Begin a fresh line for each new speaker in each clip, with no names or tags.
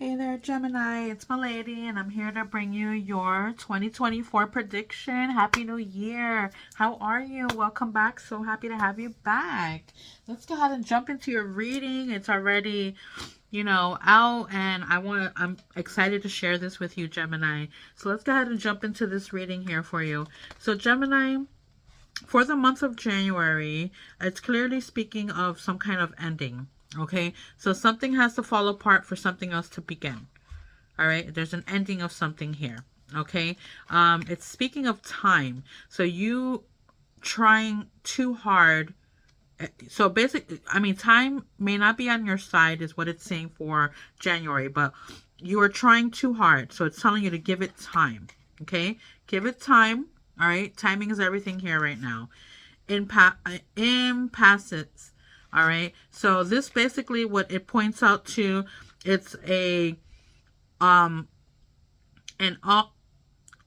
Hey there, Gemini. It's Milady, and I'm here to bring you your 2024 prediction. Happy New Year. How are you? Welcome back. So happy to have you back. Let's go ahead and jump into your reading. It's already, out, and I'm excited to share this with you, Gemini. So let's go ahead and jump into this reading here for you. So, Gemini, for the month of January, it's clearly speaking of some kind of ending. Okay, so something has to fall apart for something else to begin. All right, there's an ending of something here. Okay, it's speaking of time. So you trying too hard. So basically, I mean, time may not be on your side, is what it's saying for January, but you are trying too hard. So it's telling you to give it time. Okay, give it time. All right, timing is everything here right now. Impasses. All right, so this basically what it points out to, it's a um an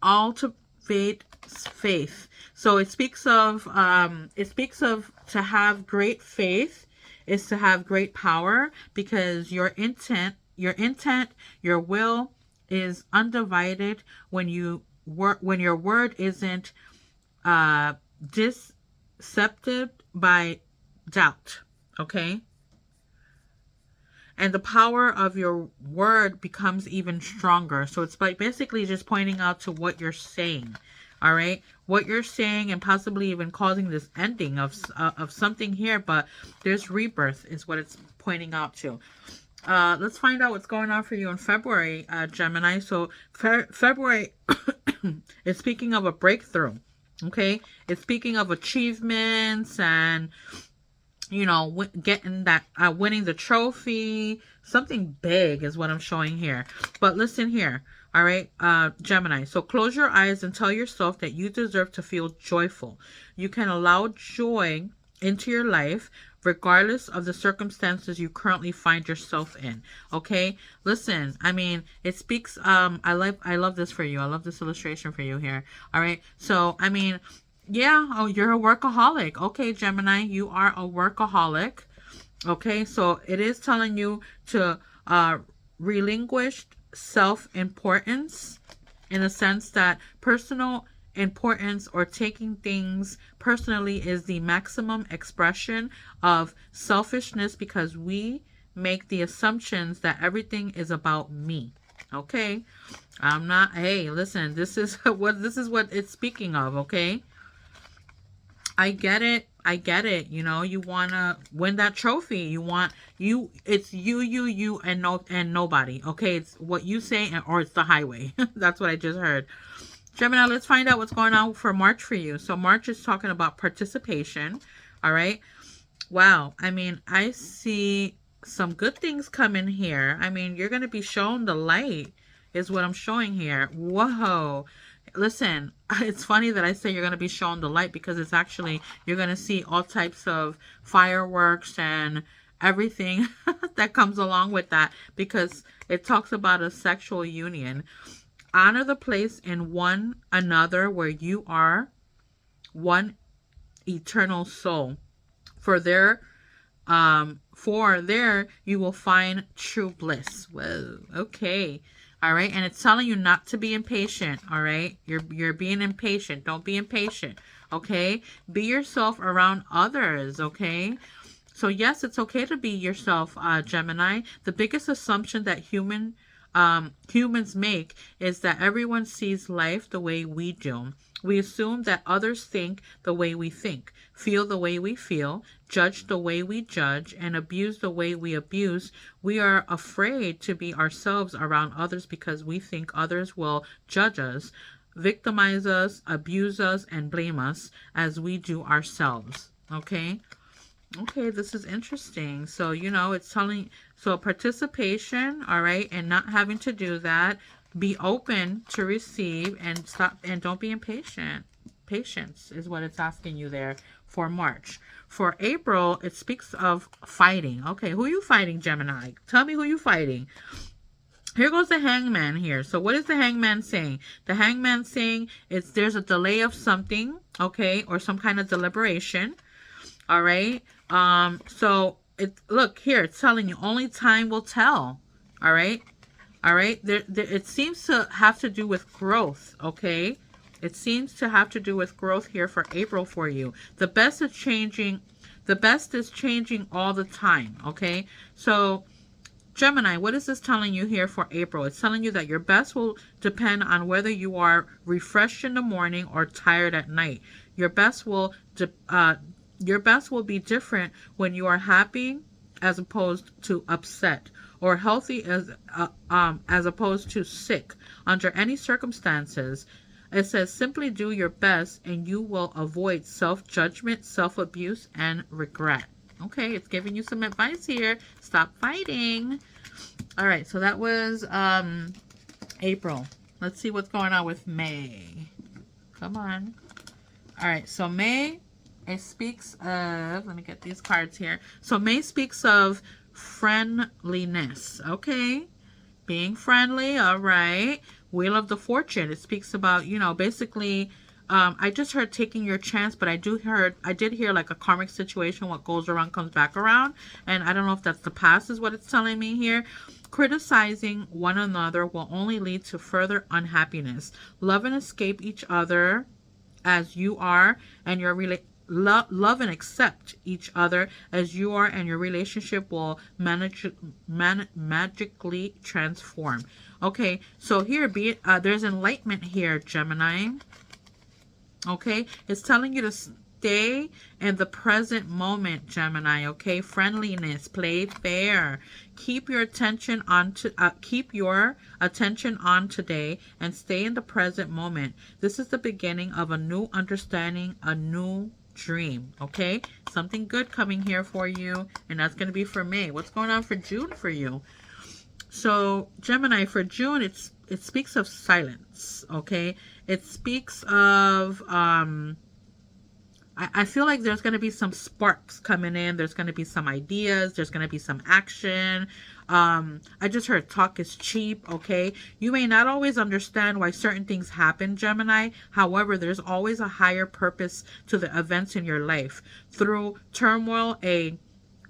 ultimate faith. So it speaks of to have great faith is to have great power, because your intent, your will is undivided when when your word isn't uh deceptive by doubt. Okay, and the power of your word becomes even stronger. So it's like basically just pointing out to what you're saying. All right, what you're saying, and possibly even causing this ending of something here. But there's rebirth, is what it's pointing out to. Let's find out what's going on for you in February, Gemini. So February is speaking of a breakthrough. Okay, it's speaking of achievements and getting that, winning the trophy. Something big is what I'm showing here. But listen here. All right, Gemini. So close your eyes and tell yourself that you deserve to feel joyful. You can allow joy into your life regardless of the circumstances you currently find yourself in. Okay, listen, I mean, it speaks, I love this for you. I love this illustration for you here. All right, so I mean, yeah, oh, you're a workaholic. Okay, Gemini, you are a workaholic. Okay, so it is telling you to relinquish self-importance, in a sense that personal importance or taking things personally is the maximum expression of selfishness, because we make the assumptions that everything is about me. Okay, I'm not. Hey, listen, this is what it's speaking of. Okay, I get it. I get it. You want to win that trophy. It's you, and nobody. Okay, it's what you say, or it's the highway. That's what I just heard. Gemini, let's find out what's going on for March for you. So March is talking about participation. All right. Wow. I mean, I see some good things coming here. I mean, you're going to be shown the light, is what I'm showing here. Whoa. Listen, it's funny that I say you're going to be shown the light, because it's actually, you're going to see all types of fireworks and everything that comes along with that, because it talks about a sexual union. Honor the place in one another where you are one eternal soul. For there you will find true bliss. Whoa, okay. All right, and it's telling you not to be impatient. All right, you're being impatient. Don't be impatient. Okay, be yourself around others. Okay, so yes, it's okay to be yourself, Gemini. The biggest assumption that humans make is that everyone sees life the way we do. We assume that others think the way we think, feel the way we feel, judge the way we judge, and abuse the way we abuse. We are afraid to be ourselves around others because we think others will judge us, victimize us, abuse us, and blame us as we do ourselves. Okay? Okay, this is interesting. So, it's telling, so participation, all right, and not having to do that. Be open to receive, and stop, and don't be impatient. Patience is what it's asking you there for March. For April, it speaks of fighting. Okay, who are you fighting, Gemini? Tell me who you fighting. Here goes the hangman here. So what is the hangman saying? The hangman saying there's a delay of something, okay, or some kind of deliberation. All right. So look here, it's telling you only time will tell. All right. All right. It seems to have to do with growth. Okay. It seems to have to do with growth here for April for you. The best is changing. The best is changing all the time. Okay. So Gemini, what is this telling you here for April? It's telling you that your best will depend on whether you are refreshed in the morning or tired at night. Your best will your best will be different when you are happy as opposed to upset, or healthy as opposed to sick. Under any circumstances, it says simply do your best and you will avoid self-judgment, self-abuse, and regret. Okay, it's giving you some advice here. Stop fighting. All right, so that was April. Let's see what's going on with May. Come on. All right, so May, it speaks of, let me get these cards here. So May speaks of friendliness, okay? Being friendly, all right. Wheel of the Fortune, it speaks about, you know, basically, I just heard taking your chance, but I did hear like a karmic situation, what goes around comes back around. And I don't know if that's the past is what it's telling me here. Criticizing one another will only lead to further unhappiness. Love and escape each other as you are, and your love and accept each other as you are, and your relationship will magically transform. Okay, so here there's enlightenment here, Gemini. Okay, it's telling you to stay in the present moment, Gemini. Okay, friendliness, play fair. Keep your attention on today and stay in the present moment. This is the beginning of a new understanding, a new dream. Okay, something good coming here for you, and that's going to be for May. What's going on for June for you? So Gemini, for June, it speaks of silence. Okay, it speaks of I feel like there's going to be some sparks coming in. There's going to be some ideas. There's going to be some action. I just heard talk is cheap, okay? You may not always understand why certain things happen, Gemini. However, there's always a higher purpose to the events in your life. Through turmoil, a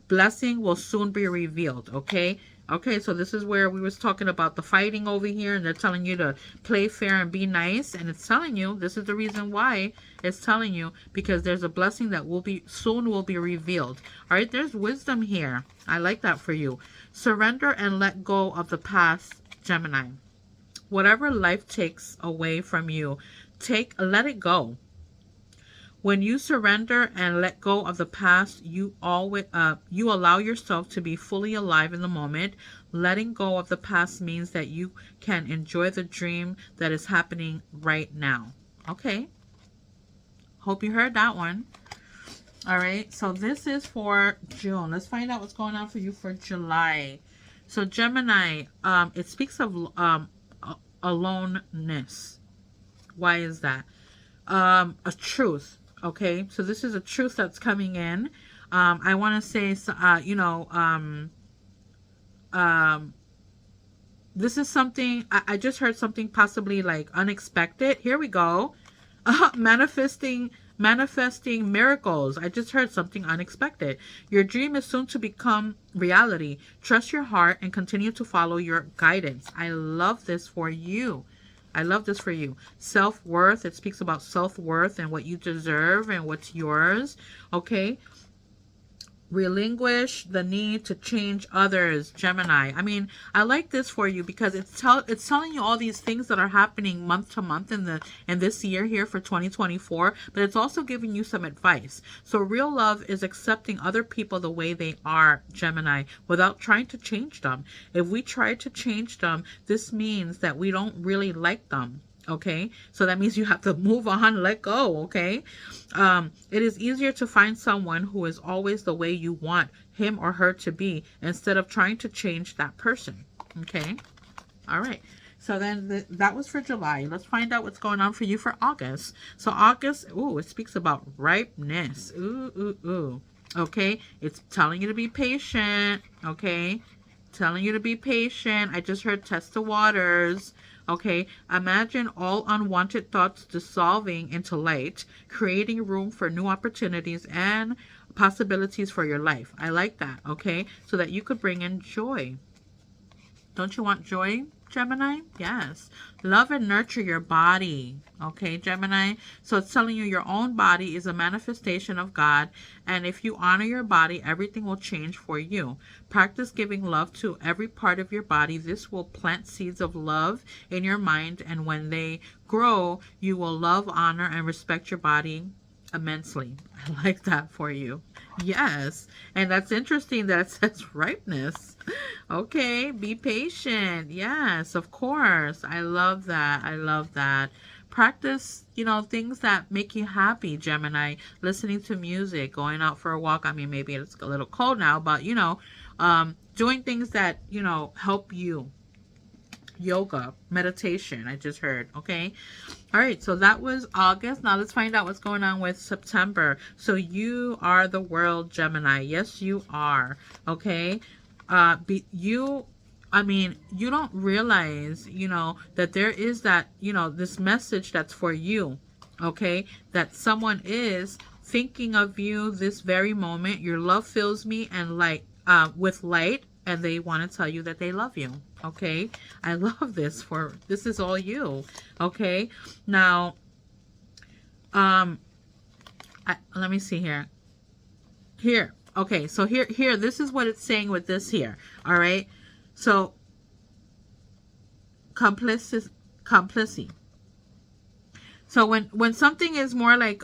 blessing will soon be revealed, okay? Okay, so this is where we was talking about the fighting over here, and they're telling you to play fair and be nice, and it's telling you, this is the reason why it's telling you, because there's a blessing that will be revealed. All right, there's wisdom here. I like that for you. Surrender and let go of the past, Gemini. Whatever life takes away from you, let it go. When you surrender and let go of the past, you allow yourself to be fully alive in the moment. Letting go of the past means that you can enjoy the dream that is happening right now. Okay. Hope you heard that one. All right. So this is for June. Let's find out what's going on for you for July. So Gemini, it speaks of aloneness. Why is that? A truth. Okay, so this is a truth that's coming in. I want to say, this is something, I just heard something possibly like unexpected. Here we go. Manifesting miracles. I just heard something unexpected. Your dream is soon to become reality. Trust your heart and continue to follow your guidance. I love this for you. I love this for you. Self-worth. It speaks about self-worth and what you deserve and what's yours. Okay. Relinquish the need to change others, Gemini. I mean, I like this for you because it's telling you all these things that are happening month to month in this year here for 2024, but it's also giving you some advice. So real love is accepting other people the way they are, Gemini, without trying to change them. If we try to change them, this means that we don't really like them. Okay, so that means you have to move on, let go. Okay, it is easier to find someone who is always the way you want him or her to be instead of trying to change that person. Okay, all right. So then that was for July. Let's find out what's going on for you for August. So August, ooh, it speaks about ripeness. Ooh, ooh, ooh. Okay, it's telling you to be patient. Okay, telling you to be patient. I just heard test the waters. Okay, imagine all unwanted thoughts dissolving into light, creating room for new opportunities and possibilities for your life. I like that, okay? So that you could bring in joy. Don't you want joy? Gemini? Yes. Love and nurture your body. Okay, Gemini? So it's telling you your own body is a manifestation of God, and if you honor your body, everything will change for you. Practice giving love to every part of your body. This will plant seeds of love in your mind, and when they grow, you will love, honor, and respect your body immensely. I like that for you. Yes. And that's interesting that it says ripeness. Okay, be patient. Yes, of course. I love that. I love that. Practice, things that make you happy, Gemini. Listening to music, going out for a walk. I mean, maybe it's a little cold now, but, doing things that, help you. Yoga, meditation, I just heard. Okay. All right. So that was August. Now let's find out what's going on with September. So you are the world, Gemini. Yes, you are. Okay. You don't realize, that there is that, this message that's for you. Okay. That someone is thinking of you this very moment. Your love fills me and with light, and they want to tell you that they love you. Okay, I love this is all you. Okay, now let me see here. Okay, so here this is what it's saying with this here. All right, so complicity. So when something is more like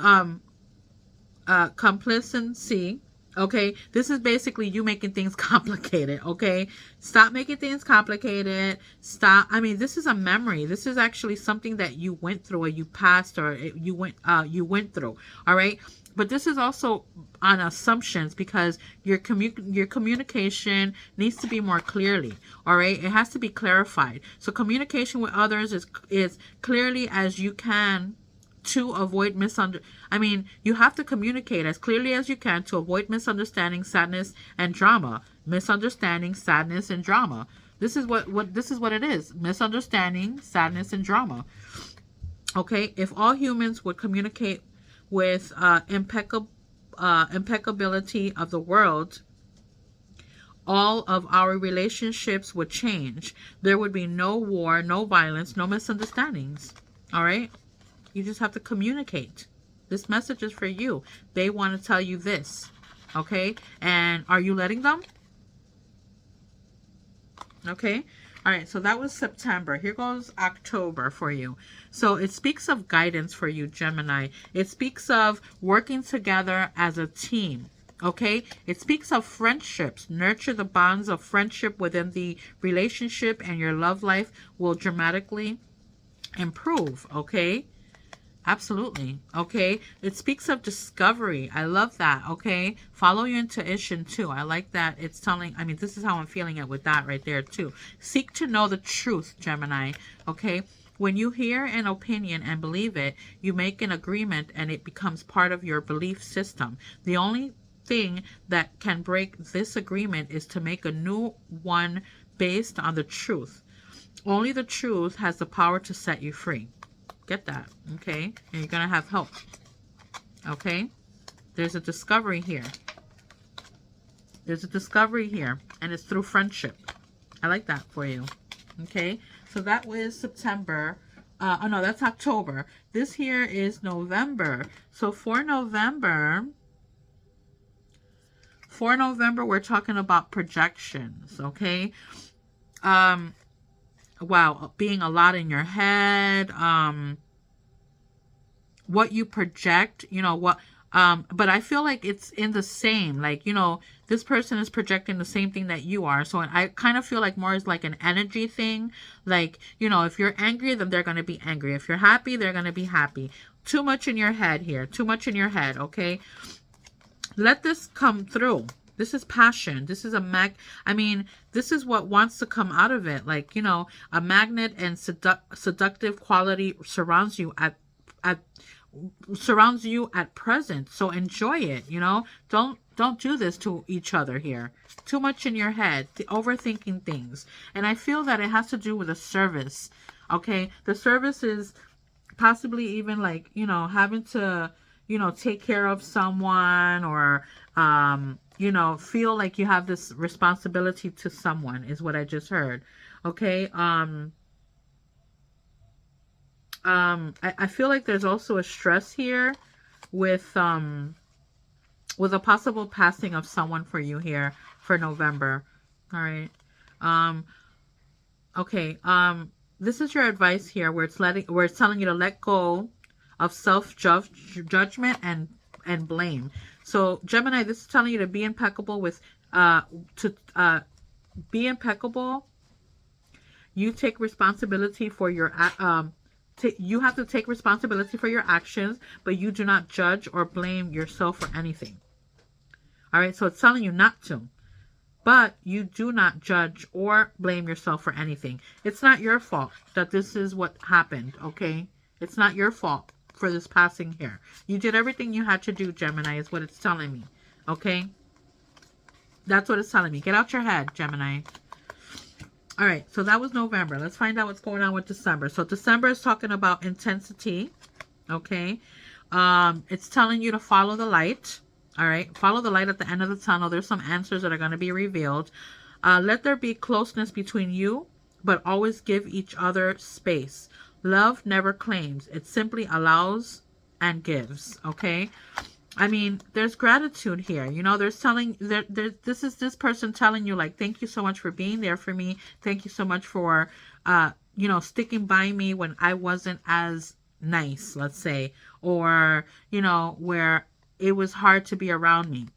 complacency. Okay, this is basically you making things complicated. Okay, stop making things complicated. Stop. I mean, this is a memory. This is actually something that you went through, or you passed, or you went through. All right, but this is also on assumptions, because your communication needs to be more clearly. All right, it has to be clarified. So communication with others is clearly as you can, to avoid you have to communicate as clearly as you can to avoid misunderstanding, sadness, and drama. Misunderstanding, sadness, and drama. This is what it is. Misunderstanding, sadness, and drama. Okay, if all humans would communicate with impeccability of the world, all of our relationships would change. There would be no war, no violence, no misunderstandings. All right? You just have to communicate. This message is for you. They want to tell you this. Okay? And are you letting them? Okay? All right, so that was September. Here goes October for you. So it speaks of guidance for you, Gemini. It speaks of working together as a team. Okay? It speaks of friendships. Nurture the bonds of friendship within the relationship, and your love life will dramatically improve. Okay? Absolutely. Okay. It speaks of discovery. I love that. Okay. Follow your intuition too. I like that. It's telling, this is how I'm feeling it with that right there too. Seek to know the truth, Gemini. Okay. When you hear an opinion and believe it, you make an agreement and it becomes part of your belief system. The only thing that can break this agreement is to make a new one based on the truth. Only the truth has the power to set you free. Get that, okay? And you're going to have help, okay? There's a discovery here. There's a discovery here, and it's through friendship. I like that for you, okay? So that was September. Oh, no, that's October. This here is November. So for November, we're talking about projections, okay? Wow, being a lot in your head, what you project, but I feel like it's in the same, this person is projecting the same thing that you are. So I kind of feel like more is like an energy thing. If you're angry, then they're going to be angry. If you're happy, they're going to be happy. Too much in your head here. Too much in your head, okay? Let this come through. This is passion. This is this is what wants to come out of it. A magnet and seductive quality surrounds you at present. So enjoy it, Don't do this to each other here. Too much in your head, the overthinking things. And I feel that it has to do with a service. Okay? The service is possibly even having to take care of someone, or you know, feel like you have this responsibility to someone is what I just heard. Okay. I feel like there's also a stress here with a possible passing of someone for you here for November. All right. Um, okay. This is your advice here where it's telling you to let go of self judgment and blame. So Gemini, this is telling you to be impeccable with to be impeccable. You take responsibility for your you have to take responsibility for your actions, but you do not judge or blame yourself for anything. All right, so it's telling you not to, but you do not judge or blame yourself for anything. It's not your fault that this is what happened, okay? It's not your fault for this passing here. You did everything you had to do, Gemini, is what it's telling me, okay? That's what it's telling me. Get out your head, Gemini. All right, so that was November. Let's find out what's going on with December. So December is talking about intensity, okay? It's telling you to follow the light. All right, follow the light at the end of the tunnel. There's some answers that are going to be revealed. Let there be closeness between you, but always give each other space. Love never claims. It simply allows and gives, okay? I mean, there's gratitude here. You know, there's telling this is this person telling you like, thank you so much for being there for me. Thank you so much for you know, sticking by me when I wasn't as nice, let's say, or, you know, where it was hard to be around me.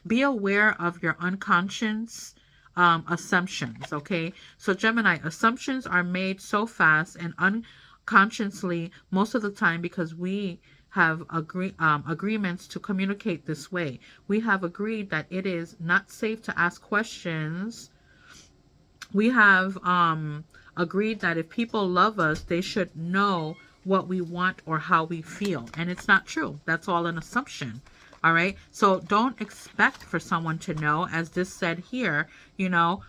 Be aware of your unconscious assumptions, okay? So Gemini, assumptions are made so fast and unconsciously most of the time because we have agreements to communicate this way. We have agreed that it is not safe to ask questions. We have agreed that if people love us, they should know what we want or how we feel. And it's not true. That's all an assumption. All right. So don't expect for someone to know, as this said here, you know,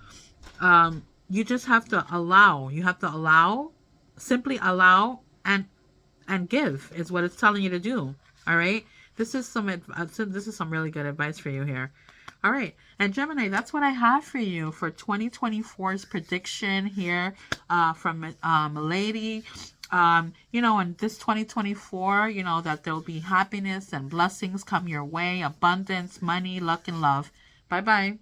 you just have to allow. You have to allow, simply allow and give is what it's telling you to do. All right. This is some really good advice for you here. All right. And Gemini, that's what I have for you for 2024's prediction here from Milady. You know, in this 2024, you know, that there'll be happiness and blessings come your way, abundance, money, luck, and love. Bye bye.